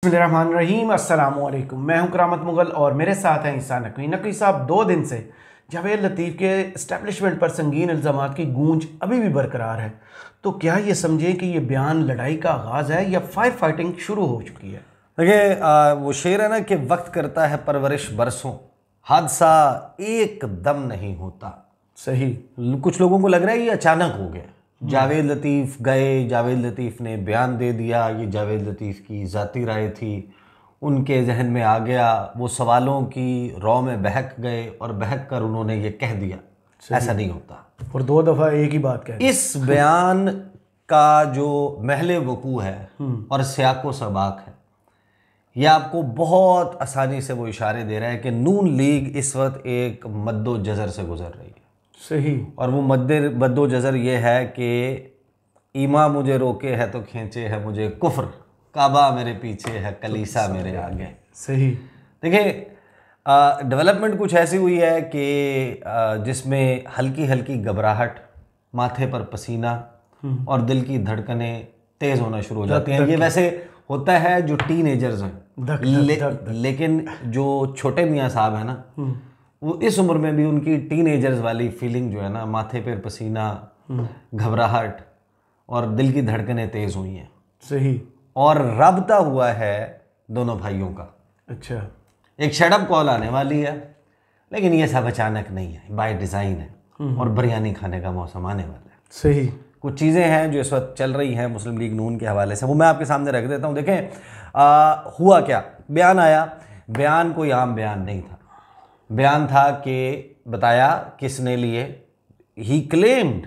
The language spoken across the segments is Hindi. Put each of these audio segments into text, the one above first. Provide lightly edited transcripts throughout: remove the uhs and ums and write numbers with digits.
बिस्मिल्लाहिर्रहमानिर्रहीम, अस्सलामुअलैकुम। मैं हूं करामत मुगल और मेरे साथ हैं ईसा नकवी। नकवी साहब, 2 दिन से जावेद लतीफ़ के इस्टेब्लिशमेंट पर संगीन इल्ज़ामात की गूंज अभी भी बरकरार है। तो क्या ये समझें कि ये बयान लड़ाई का आगाज़ है या फायर फाइटिंग शुरू हो चुकी है? देखिए, वो शेर है ना कि वक्त करता है परवरिश बरसों, हादसा एकदम नहीं होता। सही। कुछ लोगों को लग रहा है ये अचानक हो गया। जावेद लतीफ़ गए, जावेद लतीफ़ ने बयान दे दिया, ये जावेद लतीफ़ की ज़ाती राय थी, उनके जहन में आ गया, वो सवालों की रौ में बहक गए और बहक कर उन्होंने ये कह दिया। ऐसा नहीं होता। और 2 दफ़ा एक ही बात कह दी। इस बयान का जो महले वकू है और सियाको सबाक है, यह आपको बहुत आसानी से वो इशारे दे रहा है कि नून लीग इस वक्त एक मद्दो जज़र से गुजर रही है। सही। और वो मद्दो जज़र ये है कि ईमा मुझे रोके है तो खींचे है मुझे कुफ्र, काबा मेरे पीछे है कलीसा मेरे आगे। सही। देखिए, डेवलपमेंट कुछ ऐसी हुई है कि जिसमें हल्की हल्की घबराहट, माथे पर पसीना और दिल की धड़कनें तेज़ होना शुरू हो जाती हैं। ये वैसे होता है जो टीनेजर्स हैं, लेकिन जो छोटे मियाँ साहब हैं ना, वो इस उम्र में भी उनकी टीनेजर्स वाली फीलिंग जो है ना, माथे पर पसीना, घबराहट और दिल की धड़कनें तेज़ हुई हैं। सही। और राब्ता हुआ है दोनों भाइयों का। अच्छा। एक शटअप कॉल आने वाली है, लेकिन ये सब अचानक नहीं है, बाय डिज़ाइन है। और बिरयानी खाने का मौसम आने वाला है। सही। कुछ चीज़ें हैं जो इस वक्त चल रही हैं मुस्लिम लीग नून के हवाले से, वो मैं आपके सामने रख देता हूँ। देखें, हुआ क्या, बयान आया। बयान कोई आम बयान नहीं था। बयान था कि बताया किसने लिए, ही क्लेम्ड,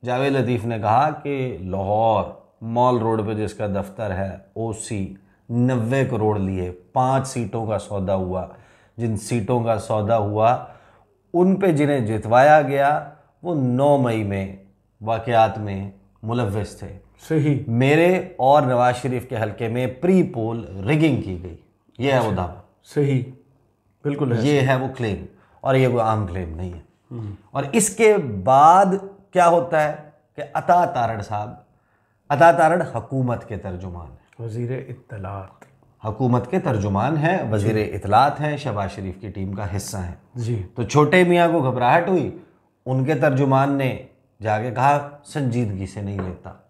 जावेद लतीफ़ ने कहा कि लाहौर मॉल रोड पे जिसका दफ्तर है, ओसी 90 करोड़ लिए, 5 सीटों का सौदा हुआ। जिन सीटों का सौदा हुआ उन पे जिन्हें जितवाया गया वो 9 मई में वाक़यात में मुलव्वस थे। सही। मेरे और नवाज शरीफ के हलके में प्री पोल रिगिंग की गई, ये है वो दावा। सही, बिल्कुल है। ये है वो क्लेम, और ये कोई आम क्लेम नहीं है। और इसके बाद क्या होता है कि अता तारड़ साहब, अता तारड़ हुकूमत के तर्जुमान है, वज़ीर इत्तलात, हुकूमत के तर्जुमान हैं, वज़ीर इत्तलात हैं, शहबाज शरीफ की टीम का हिस्सा हैं जी। तो छोटे मियाँ को घबराहट हुई, उनके तर्जुमान ने जाके कहा संजीदगी से नहीं लेता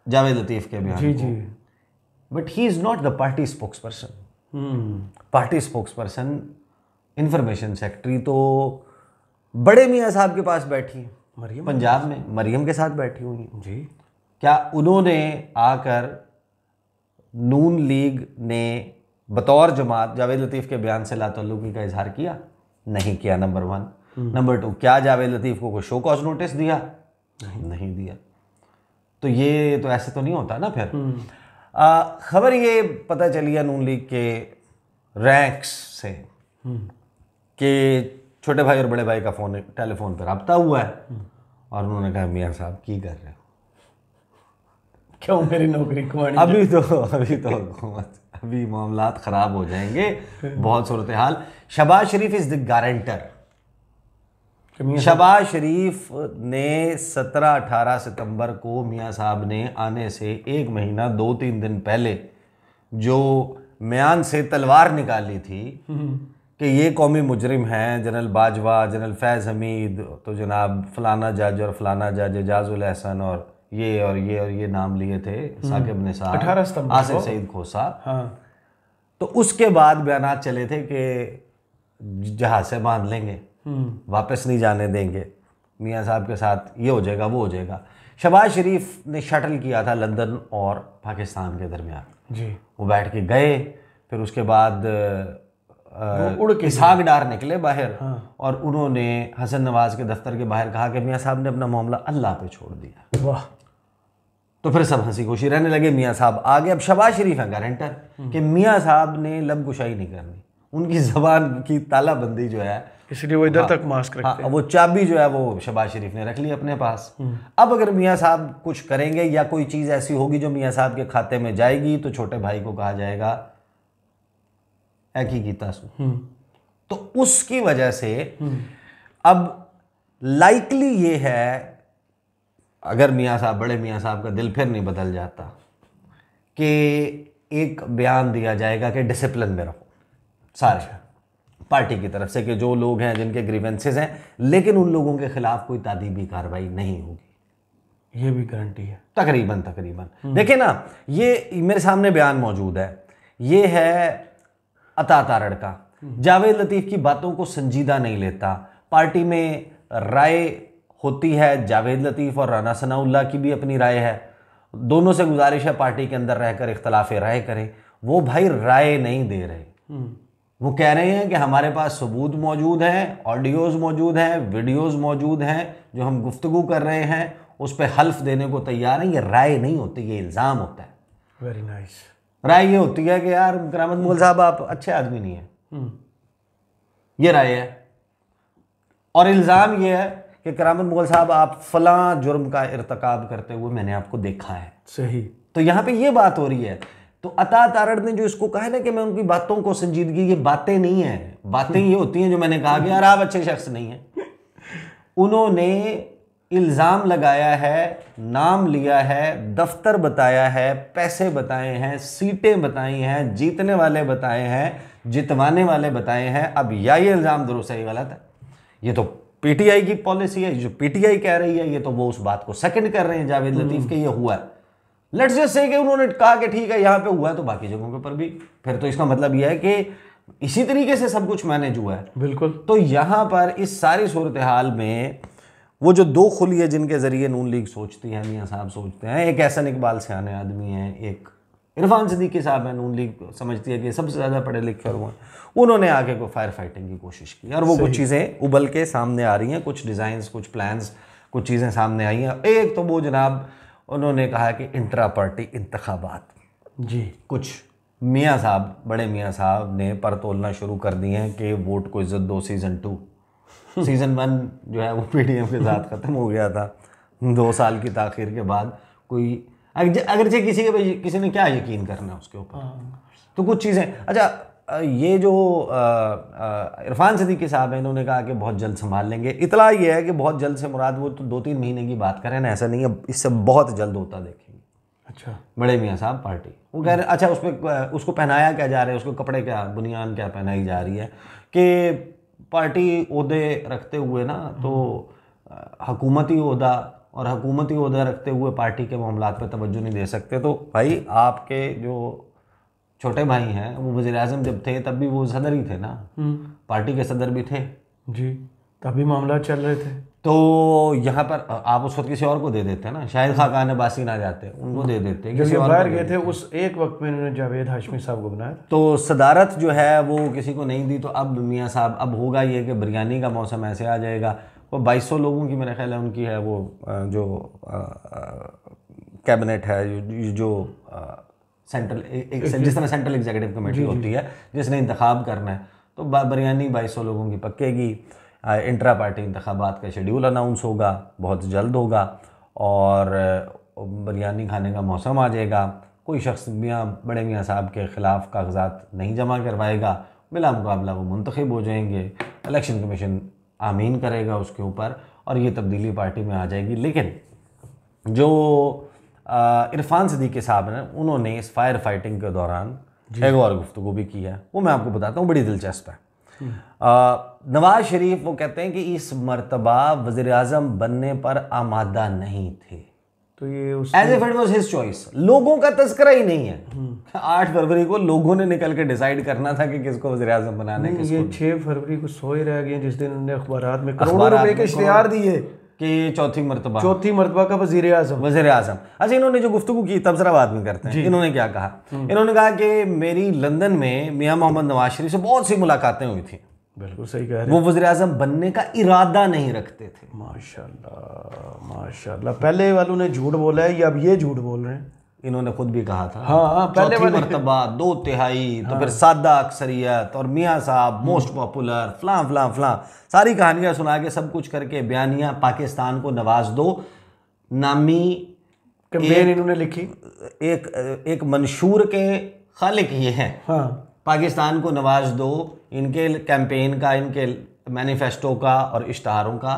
जावेद लतीफ़ के बयान जी को। जी। But he is not the party spokesperson. Party spokesperson, information secretary तो बड़े मियाँ साहब के पास बैठी है, मरियम पंजाब में मरियम के साथ बैठी हुई हैं। जी। क्या उन्होंने आकर नून लीग ने बतौर जमात जावेद लतीफ़ के बयान से लातल्लुकी का इजहार किया? नहीं किया, नंबर 1। नंबर 2, क्या जावेद लतीफ़ को कोई शो कॉज नोटिस दिया? नहीं दिया। तो ये तो ऐसे तो नहीं होता ना फिर। खबर ये पता चली है नून लीग के रैंक्स से कि छोटे भाई और बड़े भाई का टेलीफोन पर रब्ता हुआ है और उन्होंने कहा मियाँ साहब की कर रहे हो, क्यों मेरी नौकरी खुआनी? अभी तो हुकूमत, अभी मामलात ख़राब हो जाएंगे, बहुत सूरत हाल। शहबाज शरीफ इज़ द गारंटर। शहबाज शरीफ ने 17-18 सितंबर को मियाँ साहब ने आने से 1 महीना 2-3 दिन पहले जो म्यान से तलवार निकाली थी कि ये कौमी मुजरिम हैं, जनरल बाजवा, जनरल फैज़ हमीद, तो जनाब फलाना जज और फलाना जज, एजाजुल एहसन और ये नाम लिए थे, साकिब निसार, 18 सितंबर आसिफ सईद खोसा। हाँ। तो उसके बाद बयानात चले थे कि जहाज से बांध लेंगे, वापस नहीं जाने देंगे, मियाँ साहब के साथ ये हो जाएगा वो हो जाएगा। शहबाज शरीफ ने शटल किया था लंदन और पाकिस्तान के दरमियान जी। वो बैठ के गए, फिर उसके बाद उड़ के इसहाक डार निकले बाहर। और उन्होंने हसन नवाज के दफ्तर के बाहर कहा कि मियाँ साहब ने अपना मामला अल्लाह पे छोड़ दिया। वाह। तो फिर सब हंसी खुशी रहने लगे, मियाँ साहब आगे। अब शहबाज शरीफ है गारंटर कि मियाँ साहब ने लबकुशाई नहीं करनी, उनकी ज़बान की तालाबंदी जो है, इसलिए वो इधर तक मास्क रखते हैं। वो चाबी जो है वो शहबाज शरीफ ने रख ली अपने पास। अब अगर मियाँ साहब कुछ करेंगे या कोई चीज़ ऐसी होगी जो मियाँ साहब के खाते में जाएगी तो छोटे भाई को कहा जाएगा ऐकी की तासु। तो उसकी वजह से अब लाइकली ये है, अगर मियाँ साहब, बड़े मियाँ साहब का दिल फिर नहीं बदल जाता, कि एक बयान दिया जाएगा कि डिसिप्लिन में रहो सारे पार्टी की तरफ से, कि जो लोग हैं जिनके ग्रीवेंसेस हैं, लेकिन उन लोगों के खिलाफ कोई तादीबी कार्रवाई नहीं होगी। ये भी गारंटी है तकरीबन। देखिए ना, ये मेरे सामने बयान मौजूद है, ये है अता तारड़ का। जावेद लतीफ़ की बातों को संजीदा नहीं लेता। पार्टी में राय होती है, जावेद लतीफ़ और राना सनाउल्लाह की भी अपनी राय है, दोनों से गुजारिश है पार्टी के अंदर रहकर इख्तलाफ राय करें। वो भाई राय नहीं दे रहे, वो कह रहे हैं कि हमारे पास सबूत मौजूद हैं, ऑडियोज़ मौजूद हैं, वीडियोज़ मौजूद हैं, जो हम गुफ्तगू कर रहे हैं उस पर हल्फ देने को तैयार हैं। ये राय नहीं होती, ये इल्ज़ाम होता है। Very nice. राय ये होती है कि यार करामत मुगल साहब आप अच्छे आदमी नहीं हैं, ये राय है। और इल्ज़ाम ये है कि करामत मुगल साहब आप फलां जुर्म का इर्तकाब करते हुए मैंने आपको देखा है। सही। तो यहाँ पे ये बात हो रही है। तो अता तारड़ ने जो इसको कहा ना कि मैं उनकी बातों को संजीदगी, ये बातें नहीं है, बातें ये होती हैं जो मैंने कहा कि यार आप अच्छे शख्स नहीं हैं। उन्होंने इल्ज़ाम लगाया है, नाम लिया है, दफ्तर बताया है, पैसे बताए हैं, सीटें बताई हैं, जीतने वाले बताए हैं, जितवाने वाले बताए हैं। अब या ये इल्ज़ाम दुरुस्त है, ये गलत है, ये तो पीटीआई की पॉलिसी है, जो पीटीआई कह रही है, ये तो वो उस बात को सेकंड कर रहे हैं जावेद लतीफ़ के ये हुआ है। लेट्स जस्ट से कि उन्होंने कहा कि ठीक है यहाँ पे हुआ है तो बाकी जगहों के पर भी, फिर तो इसका मतलब यह है कि इसी तरीके से सब कुछ मैनेज हुआ है। बिल्कुल। तो यहाँ पर इस सारी सूरत हाल में वो जो दो खुलिये जिनके ज़रिए नून लीग सोचती है, मियाँ साहब सोचते हैं, एक एहसन इकबाल सियाने आदमी हैं, एक इरफान सिद्दीकी साहब हैं, नून लीग समझती है कि सबसे ज़्यादा पढ़े लिखे हुए हैं, उन्होंने आगे को फायर फाइटिंग की कोशिश की और वो कुछ चीज़ें उबल के सामने आ रही हैं, कुछ डिज़ाइंस, कुछ प्लान्स, कुछ चीज़ें सामने आई हैं। एक तो वो जनाब उन्होंने कहा कि इंट्रा पार्टी इंतखाबात, जी, कुछ मियाँ साहब, बड़े मियाँ साहब ने पर तोलना शुरू कर दिए हैं कि वोट को इज्जत दो सीज़न 2। सीज़न 1 जो है वो पीडीएम के साथ ख़त्म हो गया था 2 साल की ताख़ीर के बाद। कोई अगरचे किसी ने क्या यकीन करना उसके ऊपर, तो कुछ चीज़ें। अच्छा, ये जो इरफान सिद्दीकी साहब हैं, इन्होंने कहा कि बहुत जल्द संभाल लेंगे। इतला ये है कि बहुत जल्द से मुराद वो तो 2-3 महीने की बात करें ना, ऐसा नहीं है, इससे बहुत जल्द होता देखेंगे। अच्छा, बड़े मियाँ साहब पार्टी, वो कह रहे अच्छा उस पर उसको पहनाया क्या जा रहा है, उसको कपड़े क्या, बुनियान क्या पहनाई जा रही है कि पार्टी ओहदे रखते हुए ना तो हुकूमती ओहदा और हुकूमती ओहदा रखते हुए पार्टी के मामलात पर तवज्जो नहीं दे सकते। तो भाई आपके जो छोटे भाई हैं वो वज़ीर आज़म जब थे तब भी वो सदर ही थे ना, पार्टी के सदर भी थे जी, तभी मामला चल रहे थे। तो यहाँ पर आप उस वक्त किसी और को दे देते हैं ना, शायद खाकान अब्बासी ना जाते, उनको दे देते, किसी और बाहर गए थे उस एक वक्त में उन्होंने जावेद हाशमी साहब को बनाया, तो सदारत जो है वो किसी को नहीं दी। तो अब मियाँ साहब, अब होगा ये कि बिरयानी का मौसम ऐसे आ जाएगा। वो 2200 लोगों की मेरा ख्याल है उनकी है वो जो कैबिनेट है, जो सेंट्रल जिस तरह सेंट्रल एग्जीक्यूटिव कमेटी होती है जिसने इंतखाब करना है, तो बिरयानी 2200 लोगों की पक्केगी। इंट्रा पार्टी इंतखाबात का शेड्यूल अनाउंस होगा, बहुत जल्द होगा और बिरयानी खाने का मौसम आ जाएगा। कोई शख्स बड़े मियाँ साहब के ख़िलाफ़ कागजात नहीं जमा करवाएगा, बिला मुकाबला वो मुंतखब हो जाएंगे, इलेक्शन कमीशन आमीन करेगा उसके ऊपर और ये तब्दीली पार्टी में आ जाएगी। लेकिन जो इरफान सिद्दीकी साहब ने, उन्होंने इस फायर फाइटिंग के दौरान एक और गुफ्तगू भी की है, वो मैं आपको बताता हूँ, बड़ी दिलचस्प है। नवाज शरीफ वो कहते हैं कि इस मर्तबा वज़ीर आज़म बनने पर आमादा नहीं थे, तो ये as if it was his choice. लोगों का तज़किरा ही नहीं है। 8 फरवरी को लोगों ने निकल के डिसाइड करना था कि किसको वज़ीर आज़म बनाना है। ये 6 फरवरी को सोए रह गए जिस दिन उन्होंने अखबारात में करोड़ों रुपए के इश्तिहार दिए कि चौथी मरतबा का वज़ीर आज़म। अच्छा, इन्होंने जो गुफ्तगू की तब जरा बाद में करते हैं। इन्होंने क्या कहा? इन्होंने कहा कि मेरी लंदन में मियाँ मोहम्मद नवाज शरीफ से बहुत सी मुलाकातें हुई थी। बिल्कुल सही कह रहे हैं। वो वज़ीर आज़म बनने का इरादा नहीं रखते थे। माशाल्लाह माशाल्लाह, पहले वालों ने झूठ बोला है या अब ये झूठ बोल रहे हैं? इन्होंने खुद भी कहा था। हाँ, पहले चौथी मरतबा 2/3 तो फिर सादा अक्सरियत और मियाँ साहब मोस्ट पॉपुलर फलां फलां फलां सारी कहानियाँ सुना के सब कुछ करके बयानिया पाकिस्तान को नवाज दो नामी कैंपेन इन्होंने लिखी। एक मंशूर के खालिक ये हैं। हाँ, पाकिस्तान को नवाज दो, इनके कैंपेन का, इनके मैनिफेस्टो का और इश्तहारों का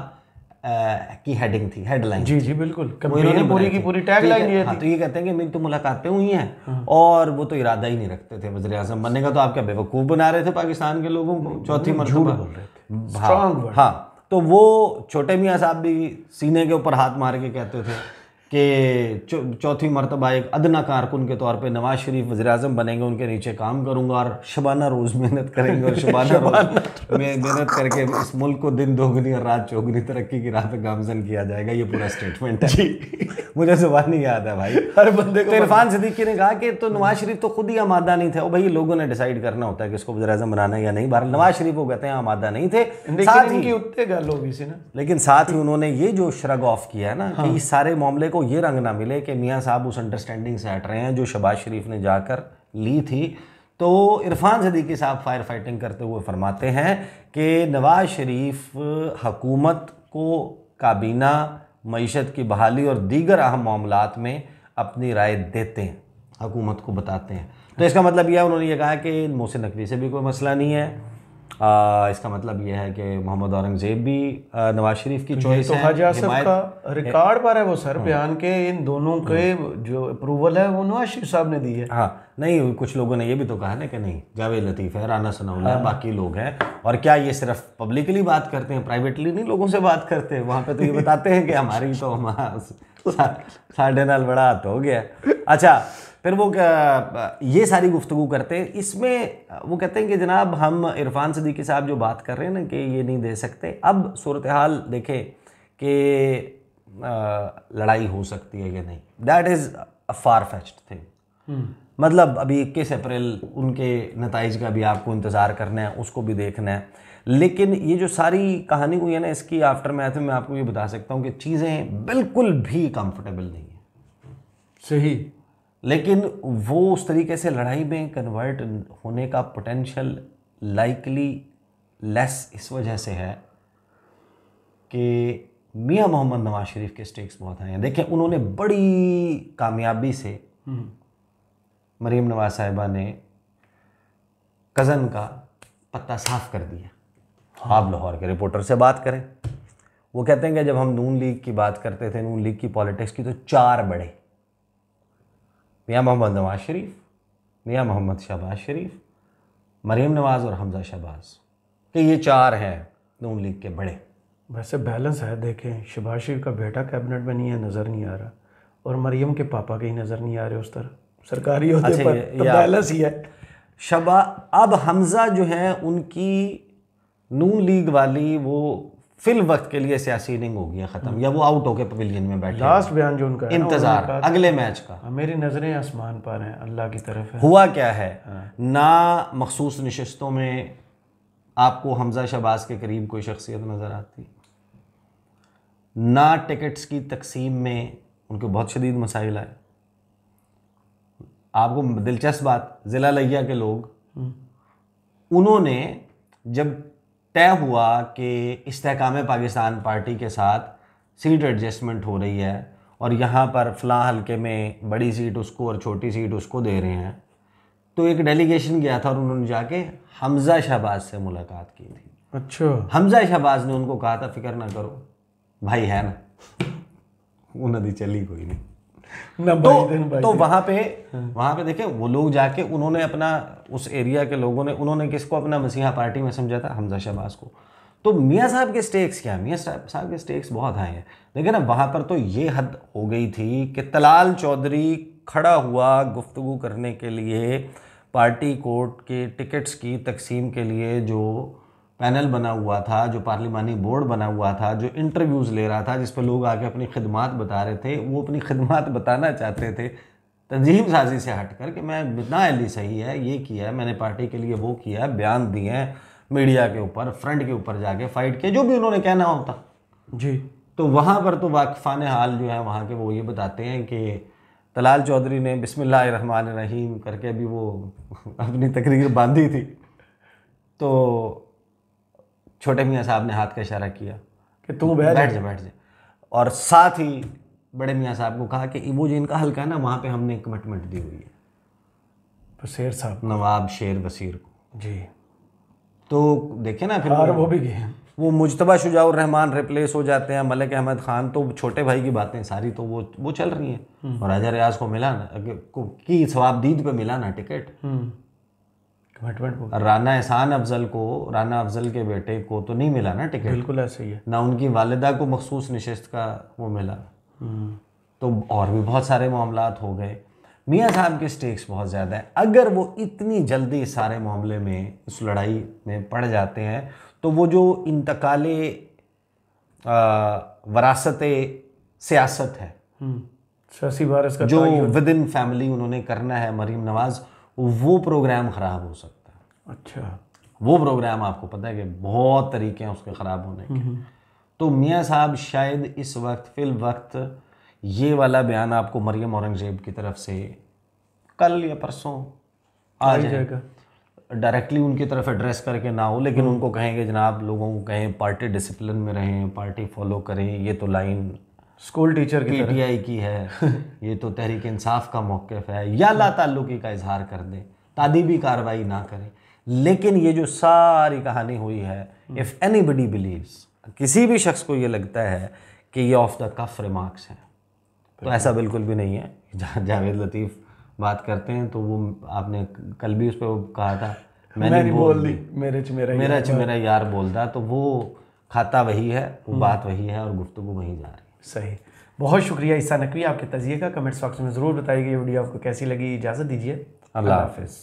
की हेडिंग थी, हेडलाइन। जी जी बिल्कुल, वो कैंपेन इन्होंने पूरी बनाई की थी। पूरी टैगलाइन ये हाँ, थी। तो ये कहते हैं कि मेरी तो मुलाकातें हुई हैं और वो तो इरादा ही नहीं रखते थे वज़ीर आज़म बनने का, तो आप क्या बेवकूफ़ बना रहे थे पाकिस्तान के लोगों को चौथी मरतबा? बोल रहे थे, हाँ स्ट्रांग वर्ड। हाँ, तो वो छोटे मियाँ साहब भी सीने के ऊपर हाथ मार के कहते थे कि चौथी मरतबा एक अदना कारकुन के तौर पे नवाज शरीफ वज़ीर आज़म बनेंगे, उनके नीचे काम करूंगा और शबाना रोज़ मेहनत करेंगे और शबाना रोज़ मेहनत करके इस मुल्क को दिन दोगुनी और रात चौगुनी तरक्की की राह पे गामजन किया जाएगा। ये पूरा स्टेटमेंट है जी। मुझे जुबान नहीं याद है भाई, हर बंदे को। तो इरफान सिद्दीकी ने कहा कि तो नवाज शरीफ तो खुद ही आमादा नहीं थे। और भाई लोगों ने डिसाइड करना होता है कि इसको वज़ीर आज़म बनाना है या नहीं। बहरहाल नवाज शरीफ वो कहते हैं आमादा नहीं थे। साथ ही उत्ते गल होगी सी ना, लेकिन साथ ही उन्होंने ये जो श्रग ऑफ किया है ना कि इस सारे मामले को ये रंग ना मिले कि मियाँ साहब उस अंडरस्टैंडिंग से हट रहे हैं जो शहबाज शरीफ ने जाकर ली थी। तो इरफान सिद्दीकी साहब फायर फाइटिंग करते हुए फरमाते हैं कि नवाज शरीफ हुकूमत को काबीना, मईशत की बहाली और दीगर अहम मामलात में अपनी राय देते हैं, हुकूमत को बताते हैं। तो इसका मतलब यह है, उन्होंने ये कहा कि मोहसिन नकवी से भी कोई मसला नहीं है। इसका मतलब यह है कि मोहम्मद औरंगजेब भी नवाज शरीफ की चॉइस है। तो हाजी आसिफ का रिकॉर्ड पर है वो सर बयान के, इन दोनों के जो अप्रूवल है वो नवाज शरीफ साहब ने दी है। हाँ नहीं, कुछ लोगों ने ये भी तो कहा ना कि नहीं जावेद लतीफ़ है, राना सनाउल्लाह है, बाकी लोग हैं। और क्या ये सिर्फ पब्लिकली बात करते हैं, प्राइवेटली नहीं लोगों से बात करते हैं? वहाँ पे तो ये बताते हैं कि हमारी तो साढ़े नाल बड़ा हाथ हो गया। अच्छा, फिर वो ये सारी गुफ्तगू करते हैं। इसमें वो कहते हैं कि जनाब हम इरफान सिद्दीकी साहब जो बात कर रहे हैं ना कि ये नहीं दे सकते, अब सूरत हाल देखें कि लड़ाई हो सकती है या नहीं, that is a far fetched thing. मतलब अभी 21 अप्रैल उनके नताइज का भी आपको इंतज़ार करना है, उसको भी देखना है। लेकिन ये जो सारी कहानी हुई है ना, इसकी आफ्टर मैथ में मैं आपको ये बता सकता हूँ कि चीज़ें बिल्कुल भी कंफर्टेबल नहीं है। सही, लेकिन वो उस तरीके से लड़ाई में कन्वर्ट होने का पोटेंशियल लाइकली लेस इस वजह से है कि मियां मोहम्मद नवाज शरीफ के स्टेक्स बहुत हैं। देखें, उन्होंने बड़ी कामयाबी से मरीम नवाज साहिबा ने कज़न का पत्ता साफ कर दिया। आप लाहौर के रिपोर्टर से बात करें, वो कहते हैं कि जब हम नून लीग की बात करते थे, नून लीग की पॉलिटिक्स की, तो 4 बड़े, मियां मोहम्मद नवाज शरीफ, मियां मोहम्मद शहबाज शरीफ, मरीम नवाज और हमजा शहबाज, कि ये 4 हैं नून लीग के बड़े। वैसे बैलेंस है, देखें शहबाज शरीफ का बेटा कैबिनेट में नहीं है, नज़र नहीं आ रहा, और मरीम के पापा के ही नज़र नहीं आ रहे उस तरह सरकारी होते पर, तो बैलेंस ही है। अब हमजा जो है उनकी नून लीग वाली वो फिल वक्त के लिए सियासी इनिंग हो गया ख़त्म, या वो आउट होके पवेलियन में बैठे। लास्ट बयान जो उनका है, इंतजार अगले मैच का, मेरी नज़रें आसमान पर हैं, अल्लाह की तरफ है। हुआ क्या है, ना मखसूस नशिस्तों में आपको हमजा शहबाज के करीब कोई शख्सियत नज़र आती, ना टिकट्स की तकसीम में उनके बहुत शदीद मसाइल आए। आपको दिलचस्प बात, ज़िला लिया के लोग, उन्होंने जब तय हुआ कि इस्तेहकाम पाकिस्तान पार्टी के साथ सीट एडजस्टमेंट हो रही है और यहाँ पर फ़लाँ हल्के में बड़ी सीट उसको और छोटी सीट उसको दे रहे हैं, तो एक डेलीगेशन गया था और उन्होंने जाके हमजा शहबाज से मुलाकात की थी। अच्छा, हमजा शहबाज ने उनको कहा था फिक्र ना करो भाई, है ना, वो नदी चली कोई नहीं। तो वहाँ पे देखें वो लोग जाके उन्होंने अपना, उस एरिया के लोगों ने, उन्होंने किसको अपना मसीहा पार्टी में समझा था, हमजा शहबाज को। तो मियाँ साहब के स्टेक्स क्या, मियाँ साहब के स्टेक्स बहुत हाई हैं। लेकिन अब वहाँ पर तो ये हद हो गई थी कि तलाल चौधरी खड़ा हुआ गुफ्तगू करने के लिए, पार्टी कोर्ट के टिकट्स की तकसीम के लिए जो पैनल बना हुआ था, जो पार्लिमानी बोर्ड बना हुआ था, जो इंटरव्यूज़ ले रहा था, जिस पर लोग आके अपनी खिदमात बता रहे थे, वो अपनी खिदमात बताना चाहते थे तंजीम साजी से हट कर कि मैं बिना अली सही है, ये किया है मैंने पार्टी के लिए, वो किया है, बयान दिए हैं मीडिया के ऊपर, फ्रंट के ऊपर जाके फाइट किया, जो भी उन्होंने कहना होता जी। तो वहाँ पर तो वाक़िफ़ान हाल जो है वहाँ के, वो ये बताते हैं कि तलाल चौधरी ने बिस्मिल्लाहिर्रहमानिर्रहीम करके भी वो अपनी तकरीर बांधी थी, तो छोटे मियाँ साहब ने हाथ का इशारा किया कि तू बैठ जा, और साथ ही बड़े मियाँ साहब को कहा कि वो जो इनका हल्का है ना, वहाँ पे हमने कमिटमेंट दी हुई है शेर साहब, नवाब शेर वसीर को जी। तो देखे ना, फिर वो भी गए, वो मुजतबा शुजाउर रहमान रिप्लेस हो जाते हैं, मलिक अहमद खान, तो छोटे भाई की बातें सारी तो वो चल रही हैं। और राजा रियाज को मिला ना कि सवाबदीद पे मिला ना टिकट, कमिटमेंट। राना एहसान अफजल को, राना अफजल के बेटे को तो नहीं मिला ना टिकट, बिल्कुल ऐसे ही है। ना उनकी वालिदा को मखसूस नशिस्त का वो मिला। तो और भी बहुत सारे मामलात हो गए। मियाँ साहब के स्टेक्स बहुत ज़्यादा है। अगर वो इतनी जल्दी इस सारे मामले में, इस लड़ाई में पड़ जाते हैं, तो वो जो इंतकाले वरासत सियासत है, सियासी वारिस का जो विद इन फैमिली उन्होंने करना है मरीम नवाज, वो प्रोग्राम ख़राब हो सकता है। अच्छा, वो प्रोग्राम आपको पता है कि बहुत तरीके हैं उसके ख़राब होने के। तो मियाँ साहब शायद इस वक्त फिल वक्त ये वाला बयान आपको मरियम औरंगजेब की तरफ से कल या परसों आ जाएगा, डायरेक्टली उनकी तरफ एड्रेस करके ना हो, लेकिन उनको कहेंगे जनाब लोगों को कहें पार्टी डिसिप्लिन में रहें, पार्टी फॉलो करें, ये तो लाइन स्कूल टीचर की PTI की है, ये तो तहरीक इंसाफ का मौक़िफ़ है, या ला ताल्लुकी का इजहार कर दें, तादीबी कार्रवाई ना करें। लेकिन ये जो सारी कहानी हुई है, इफ़ एनीबडी बिलीव्स, किसी भी शख्स को ये लगता है कि ये ऑफ द कफ रिमार्क्स हैं, तो ऐसा बिल्कुल भी नहीं है। जावेद लतीफ़ बात करते हैं तो वो आपने कल भी उस पर कहा था, मैंने बोल दी, मेरा यार बोलता, तो वो खाता वही है, वो बात वही है और गुफ्तगू वहीं जा रही है। सही। बहुत शुक्रिया ईसा नकवी आपके तजिए का। कमेंट्स बॉक्स में ज़रूर बताइए ये वीडियो आपको कैसी लगी। इजाज़त दीजिए, अल्लाह हाफ़िज़।